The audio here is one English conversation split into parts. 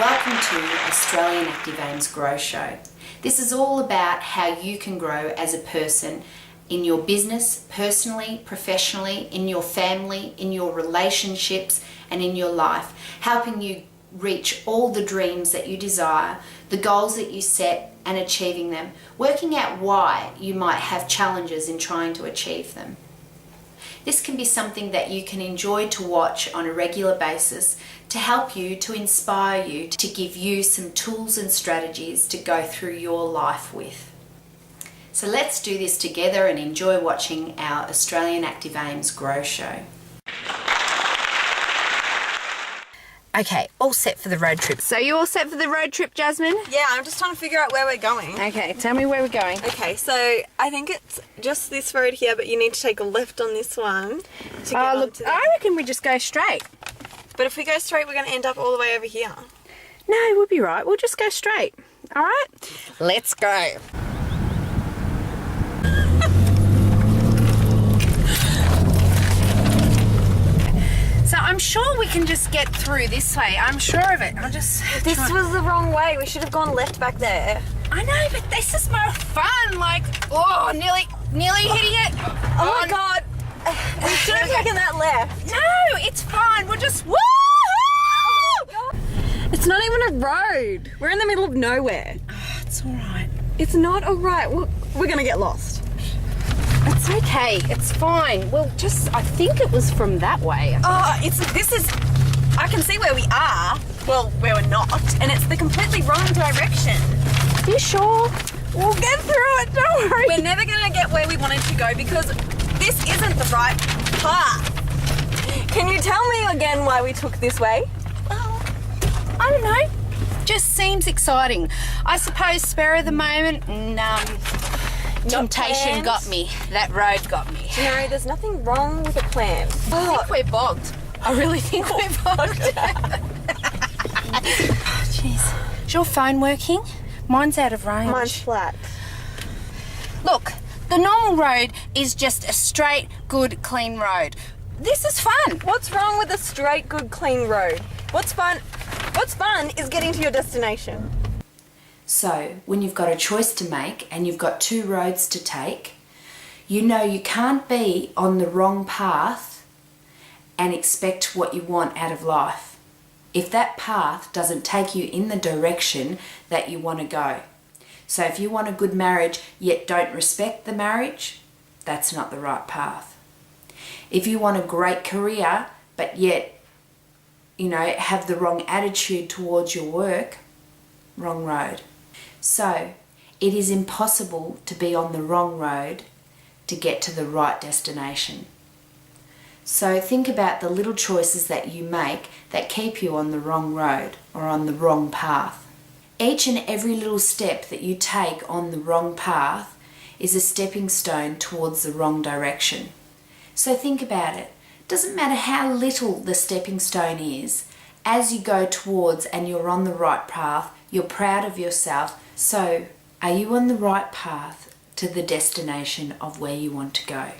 Welcome to Australian Active Aim's Grow Show. This is all about how you can grow as a person in your business, personally, professionally, in your family, in your relationships, and in your life, helping you reach all the dreams that you desire, the goals that you set, and achieving them, working out why you might have challenges in trying to achieve them. This can be something that you can enjoy to watch on a regular basis to help you, to inspire you, to give you some tools and strategies to go through your life with. So let's do this together and enjoy watching our Australian Active Aim's Grow Show. Okay, all set for the road trip. So you all set for the road trip, Jasmine? Yeah, I'm just trying to figure out where we're going. Okay, tell me where we're going. Okay, so I think it's just this road here, but you need to take a left on this one to get onto I reckon we just go straight. But if we go straight, we're going to end up all the way over here. No, we'll be right. We'll just go straight. All right? Let's go. So I'm sure we can just get through this way. I'm sure of it. I'll just... This was the wrong way. We should have gone left back there. I know, but this is more fun. Like, oh, nearly hitting it. Oh my God. We should have taken that left. No, it's fine. We'll just... Woo! It's not even a road. We're in the middle of nowhere. Oh, it's all right. It's not all right. We're going to get lost. It's okay. It's fine. We'll just... I think it was from that way. I can see where we are. Well, where we're not. And it's the completely wrong direction. You sure? We'll get through it. Don't worry. We're never going to get where we wanted to go because this isn't the right path. Can you tell me again why we took this way? Well, I don't know. Just seems exciting. I suppose spur of the moment and temptation got me. That road got me. No, there's nothing wrong with the plan. I think we're bogged. I really think we're bogged. Jeez. Is your phone working? Mine's out of range. Mine's flat. Look, the normal road is just a straight, good, clean road. This is fun. What's wrong with a straight, good, clean road? What's fun is getting to your destination. So, when you've got a choice to make and you've got two roads to take, you know you can't be on the wrong path and expect what you want out of life if that path doesn't take you in the direction that you want to go. So if you want a good marriage yet don't respect the marriage, that's not the right path. If you want a great career but yet, have the wrong attitude towards your work, wrong road. So it is impossible to be on the wrong road to get to the right destination. So think about the little choices that you make that keep you on the wrong road or on the wrong path. Each and every little step that you take on the wrong path is a stepping stone towards the wrong direction. So think about it. Doesn't matter how little the stepping stone is, as you go towards and you're on the right path, you're proud of yourself. So are you on the right path to the destination of where you want to go?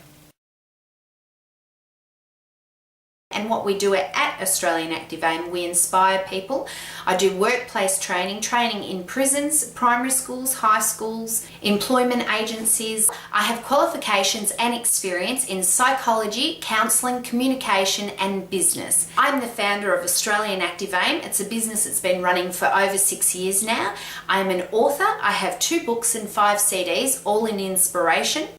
And what we do at Australian Active Aim, we inspire people. I do workplace training in prisons, primary schools, high schools, employment agencies. I have qualifications and experience in psychology, counselling, communication and business. I'm the founder of Australian Active Aim. It's a business that's been running for over 6 years now. I'm an author. I have 2 books and 5 CDs, all in inspiration.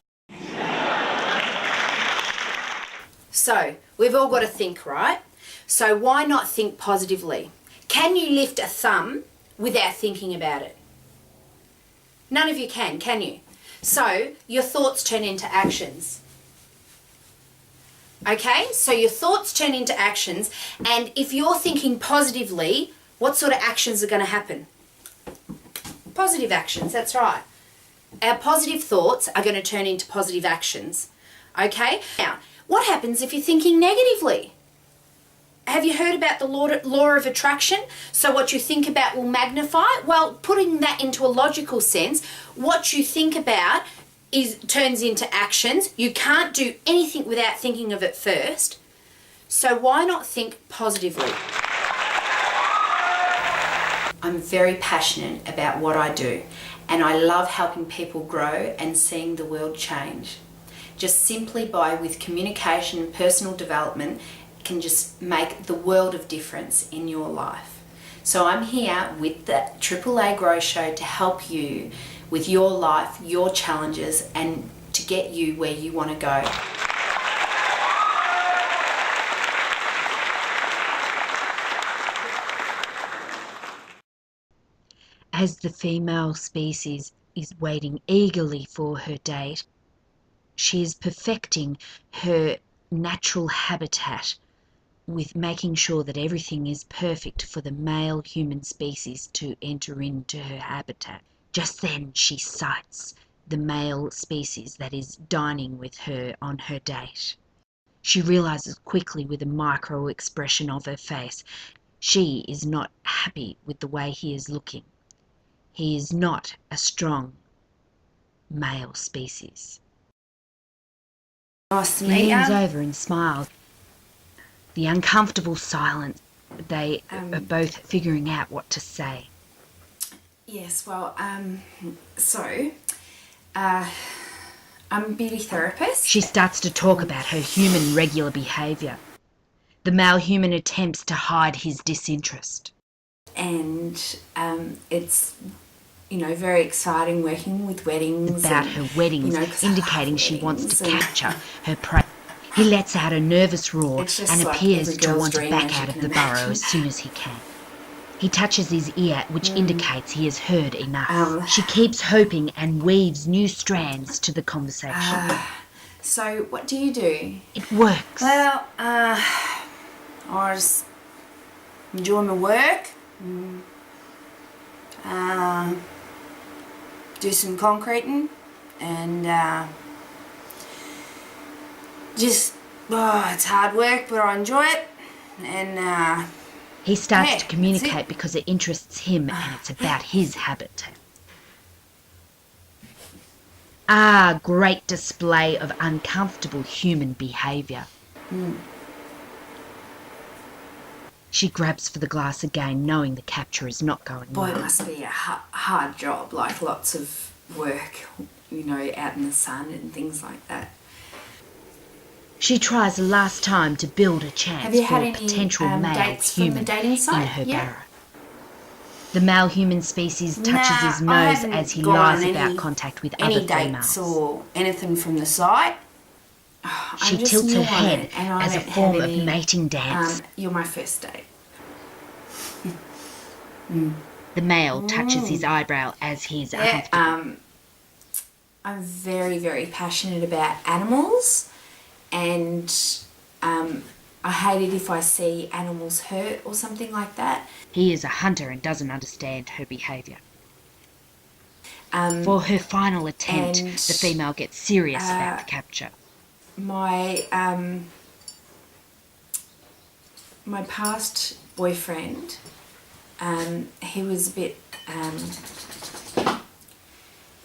So, we've all got to think, right? So why not think positively? Can you lift a thumb without thinking about it? None of you can you? So, your thoughts turn into actions. Okay? So your thoughts turn into actions, and if you're thinking positively, what sort of actions are going to happen? Positive actions, that's right. Our positive thoughts are going to turn into positive actions. Okay? Now, what happens if you're thinking negatively? Have you heard about the law of attraction? So what you think about will magnify? Well, putting that into a logical sense, what you think about turns into actions. You can't do anything without thinking of it first. So why not think positively? I'm very passionate about what I do, and I love helping people grow and seeing the world change. Just simply with communication and personal development can just make the world of difference in your life. So I'm here with the AAA Grow Show to help you with your life, your challenges, and to get you where you want to go. As the female species is waiting eagerly for her date, she is perfecting her natural habitat with making sure that everything is perfect for the male human species to enter into her habitat. Just then she sights the male species that is dining with her on her date. She realizes quickly with a micro expression of her face, she is not happy with the way he is looking. He is not a strong male species. Nice to He meet leans you. over and smiles. The uncomfortable silence, they are both figuring out what to say. Yes, well, I'm a beauty therapist. She starts to talk about her human regular behaviour. The male human attempts to hide his disinterest. And it's, very exciting working with weddings. About and, her weddings, 'cause I indicating love she wants to weddings and- capture her prey. He lets out a nervous roar It's just and like appears every to girl's want to dream, back as you out of can the burrow imagine. as soon as he can. He touches his ear, which indicates he has heard enough. She keeps hoping and weaves new strands to the conversation. So what do you do? It works. Well, I just enjoy my work. Do some concreting and it's hard work, but I enjoy it. And He starts yeah, to communicate that's it. because it interests him and it's about his habitat. Great display of uncomfortable human behaviour. She grabs for the glass again, knowing the capture is not going boy, it well. must be a hard job, like lots of work, out in the sun and things like that. She tries a last time to build a chance Have you for had a any potential male dates from the human dating in site her yet? barrow. The male human species touches Nah, his I nose haven't as he gone lies on about any- contact with Any other dates females. or anything from the site? She I'm just tilts her new on head it, and I as a don't have form of any, mating dance. You're my first date. The male touches his eyebrow as he is uncomfortable. I'm very, very passionate about animals, and I hate it if I see animals hurt or something like that. He is a hunter and doesn't understand her behaviour. Um, For her final attempt, and, the female gets serious about the capture. my past boyfriend, he was a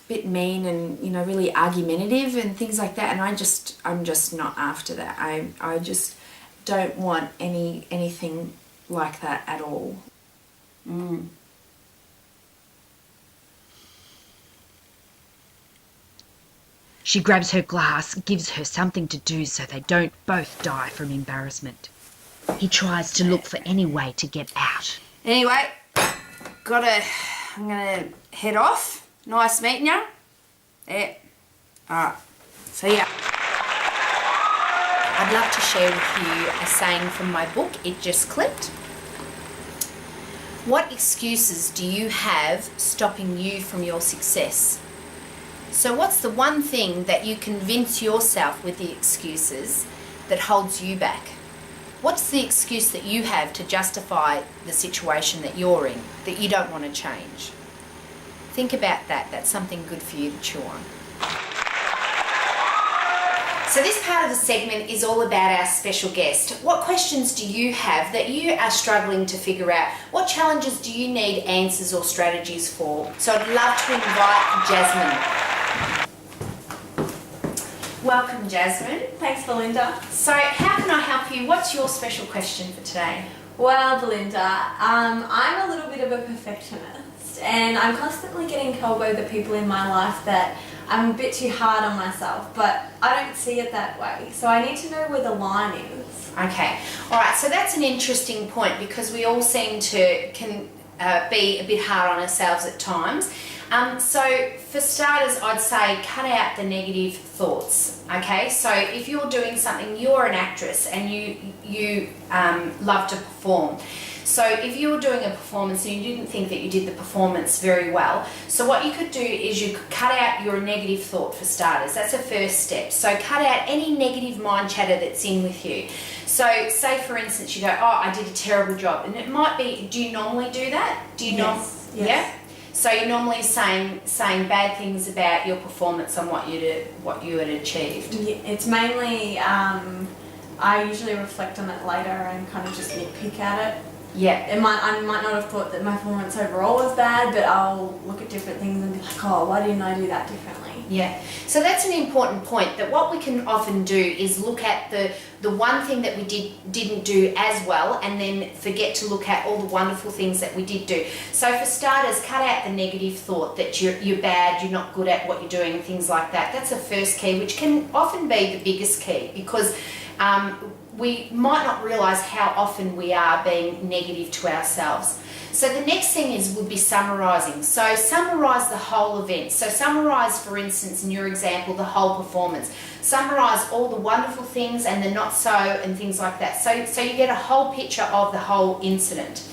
bit mean and really argumentative and things like that, and I'm just not after that. I just don't want anything like that at all. She grabs her glass, gives her something to do so they don't both die from embarrassment. He tries to look for any way to get out. Anyway, I'm gonna head off. Nice meeting you. Yeah. Alright. See ya. I'd love to share with you a saying from my book, It Just Clicked. What excuses do you have stopping you from your success? So what's the one thing that you convince yourself with the excuses that holds you back? What's the excuse that you have to justify the situation that you're in, that you don't want to change? Think about that. That's something good for you to chew on. So this part of the segment is all about our special guest. What questions do you have that you are struggling to figure out? What challenges do you need answers or strategies for? So I'd love to invite Jasmine. Welcome, Jasmine. Thanks, Belinda. So how can I help you? What's your special question for today? Well, Belinda, I'm a little bit of a perfectionist, and I'm constantly getting told by the people in my life that I'm a bit too hard on myself, but I don't see it that way. So I need to know where the line is. Okay, all right, so that's an interesting point because we all seem to be a bit hard on ourselves at times. So for starters, I'd say cut out the negative thoughts. Okay, so if you're doing something, you're an actress and you love to perform. So if you were doing a performance and you didn't think that you did the performance very well, so what you could do is you could cut out your negative thought for starters. That's a first step. So cut out any negative mind chatter that's in with you. So say for instance you go, oh, I did a terrible job, and it might be, do you normally do that? Do you Yes. Yeah. So you're normally saying bad things about your performance and what you had achieved. Yeah, it's mainly, I usually reflect on it later and kind of just nitpick at it. Yeah. I might not have thought that my performance overall was bad, but I'll look at different things and be like, oh, why didn't I do that differently? Yeah. So that's an important point, that what we can often do is look at the one thing that we didn't do as well, and then forget to look at all the wonderful things that we did do. So for starters, cut out the negative thought that you're bad, you're not good at what you're doing, and things like that. That's a first key, which can often be the biggest key, because we might not realise how often we are being negative to ourselves. So the next thing would be summarising. So summarise the whole event. So summarise, for instance, in your example, the whole performance. Summarise all the wonderful things and the not so and things like that. So you get a whole picture of the whole incident.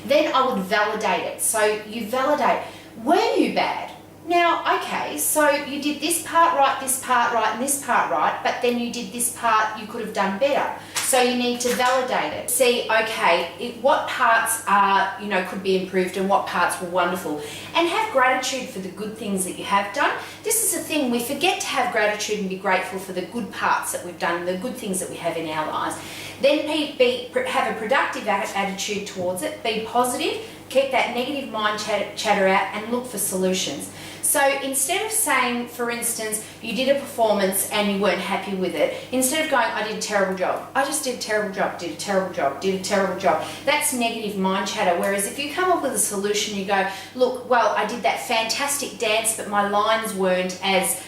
Then I would validate it. So you validate, were you bad? Now, okay, so you did this part right, and this part right, but then you did this part you could have done better. So you need to validate it. See, okay, what parts could be improved and what parts were wonderful. And have gratitude for the good things that you have done. This is the thing, we forget to have gratitude and be grateful for the good parts that we've done, the good things that we have in our lives. Then have a productive attitude towards it, be positive, keep that negative mind chatter out, and look for solutions. So instead of saying, for instance, you did a performance and you weren't happy with it, instead of going, I did a terrible job, I just did a terrible job, did a terrible job, did a terrible job. That's negative mind chatter. Whereas if you come up with a solution, you go, look, well, I did that fantastic dance, but my lines weren't as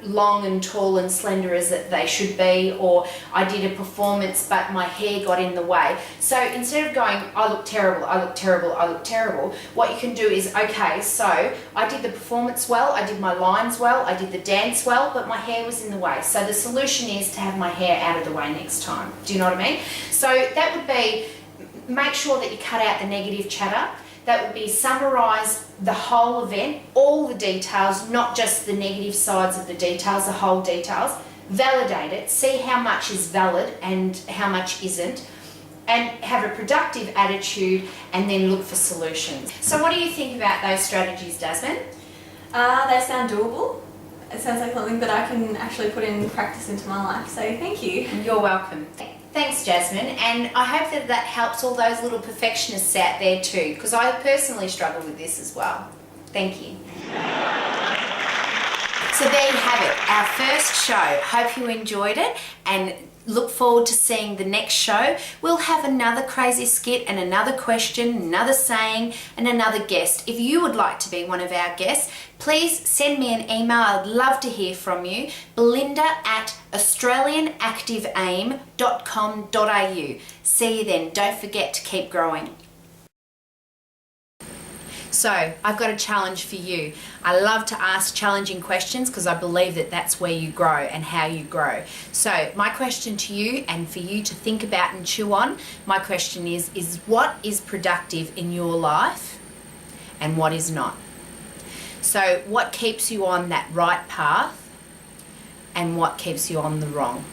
long and tall and slender as they should be, or I did a performance but my hair got in the way. So instead of going, I look terrible, I look terrible, I look terrible, what you can do is, okay, so I did the performance well, I did my lines well, I did the dance well, but my hair was in the way. So the solution is to have my hair out of the way next time. Do you know what I mean? So that would be, make sure that you cut out the negative chatter. That would be summarise the whole event, all the details, not just the negative sides of the details, the whole details. Validate it, see how much is valid and how much isn't, and have a productive attitude, and then look for solutions. So what do you think about those strategies, Jasmine? They sound doable. It sounds like something that I can actually put in practice into my life, so thank you. You're welcome. Thanks, Jasmine, and I hope that helps all those little perfectionists out there too, because I personally struggle with this as well. Thank you. So there you have it, our first show. Hope you enjoyed it and look forward to seeing the next show. We'll have another crazy skit and another question, another saying, and another guest. If you would like to be one of our guests, please send me an email. I'd love to hear from you. belinda@australianactiveaim.com.au. See you then. Don't forget to keep growing. So I've got a challenge for you. I love to ask challenging questions because I believe that that's where you grow and how you grow. So my question to you, and for you to think about and chew on, my question is what is productive in your life and what is not? So what keeps you on that right path and what keeps you on the wrong?